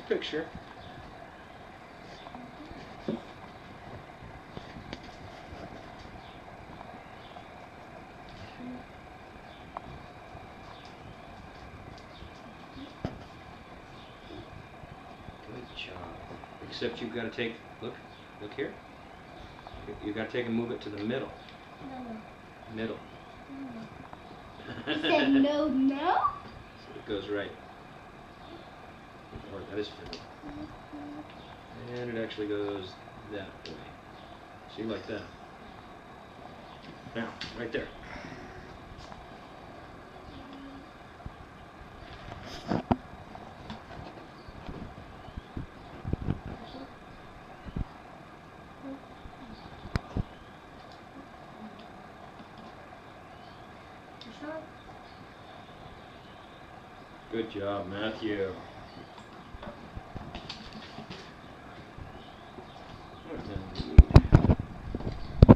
picture. Good job. Except you've got to take, look here. You've got to take and move it to the middle. No. Middle. No. You said no, no? So it goes right. Or that is fiddle. And it actually goes that way. See, like that. Now, right there. Good job, Matthew.